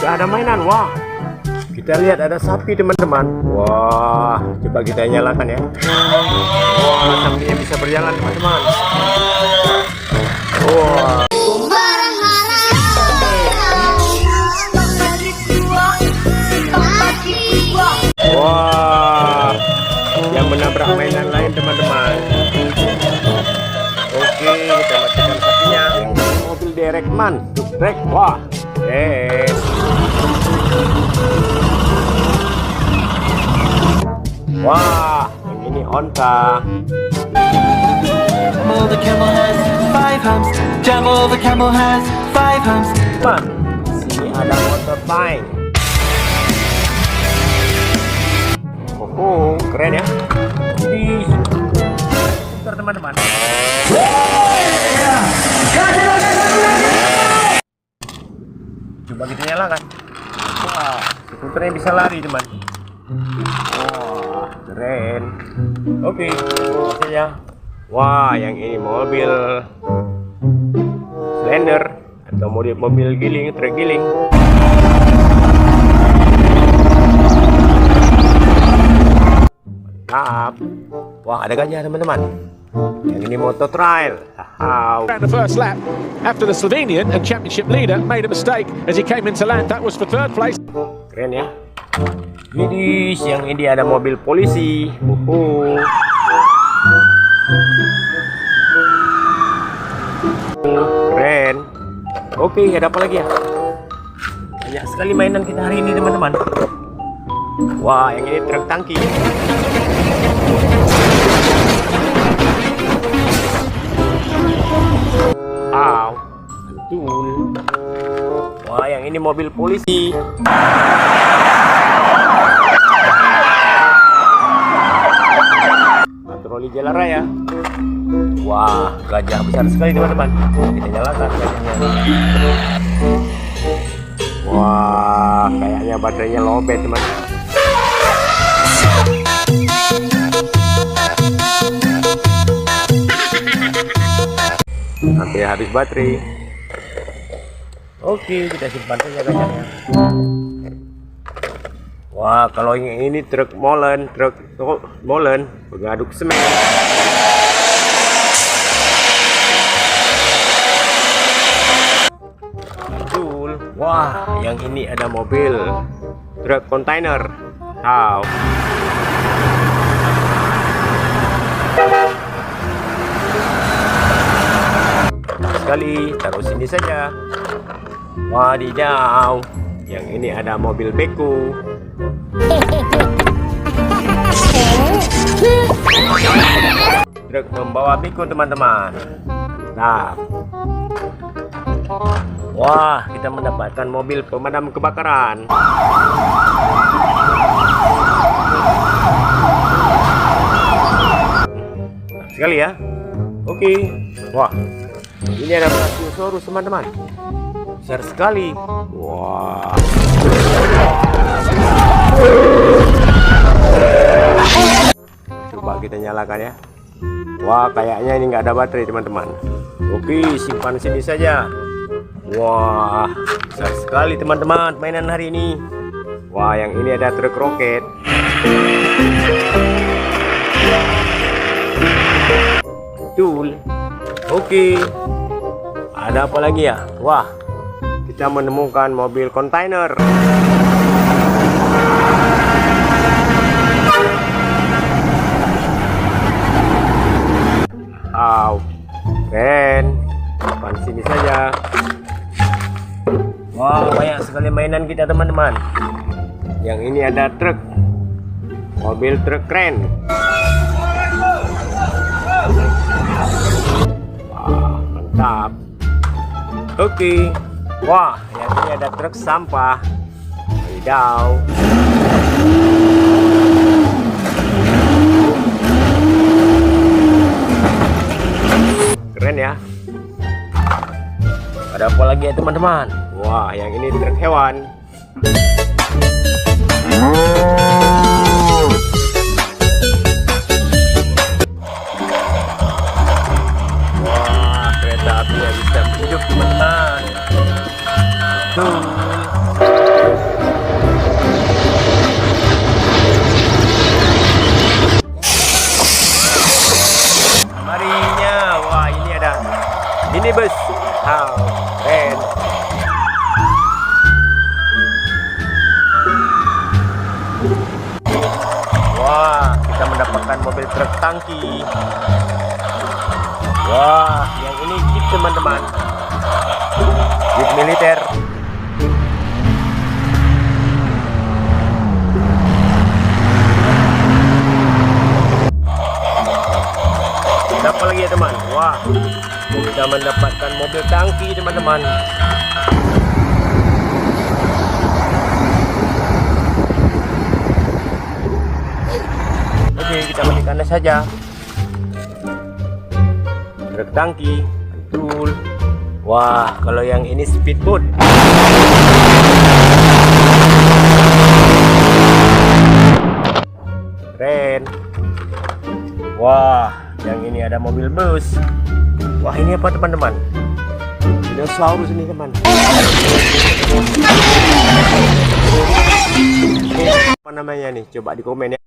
Gak ada mainan. Wah, kita lihat ada sapi teman-teman. Wah, coba kita nyalakan ya. Wah, sapinya bisa berjalan teman-teman. Wah. Wah, yang menabrak mainan lain teman-teman. Oke, kita matikan sapinya. Mobil Direkman, Dukrek. Wah, wah, yang ini onta. Jumbo the camel has 5 humps. Jumbo the camel has 5 humps. Teman, sini ada motorbike. Oh, keren ya. Jadi, putar teman-teman. Coba kita nyalakan. Wah, skuternya bisa lari teman. Wah, keren. Oke, hasilnya. Wah, yang ini mobil Slender atau mobil giling, truk giling. Mantap. Wah, ada gajah teman-teman. Yang ini motor trail. The first lap after the Slovenian and championship leader made a mistake as he came into land. That was for third place. Keren ya. Jadi yang ini ada mobil polisi. Keren. Oke, ada apa lagi ya? Banyak sekali mainan kita hari ini teman-teman. Wah, yang ini truk tangki. Betul. Wah, yang ini mobil polisi. Patroli jalan raya. Wah, gajah besar sekali teman-teman. Kita nyalakan gajahnya. Wah, kayaknya baterainya lowbat teman. Hampir habis baterai. Oke, kita simpan saja gajahnya. Wah, kalau yang ini truk molen pengaduk semen. Betul. Wah, yang ini ada mobil truk kontainer. Wow. Sekali, taruh sini saja. Wadidaw, yang ini ada mobil beko. Truk membawa beko teman-teman. Nah, wah, kita mendapatkan mobil pemadam kebakaran. Sekali ya. Oke. Wah, ini ada Brachiosaurus teman-teman. Besar sekali. Wah. Coba kita nyalakan ya. Wah, kayaknya ini nggak ada baterai teman-teman. Oke, simpan sini saja. Wah, besar sekali teman-teman mainan hari ini. Wah, yang ini ada truk roket. Betul. Oke. Ada apa lagi ya? Wah, kita menemukan mobil kontainer. Wow, keren. Simpan sini saja. Wow, banyak sekali mainan kita teman-teman. Yang ini ada truk, mobil truk keren. Wah, mantap. Oke. Wah, yang ini ada truk sampah. Wadidaw. Keren ya. Ada apa lagi ya teman-teman? Wah, yang ini truk hewan. Wah, kereta api yang bisa hidup teman-teman. Tuh. truk tangki. Wah, yang ini jeep teman-teman, jeep militer. Apa lagi ya teman? Wah, kita mendapatkan mobil tangki teman-teman. Oke, kita balikannya saja. Truk tangki, betul. Wah, kalau yang ini speedboat. Keren. Wah, yang ini ada mobil bus. Wah, ini apa teman-teman? Dinosaurus ini teman. Apa namanya nih? Coba di komen ya.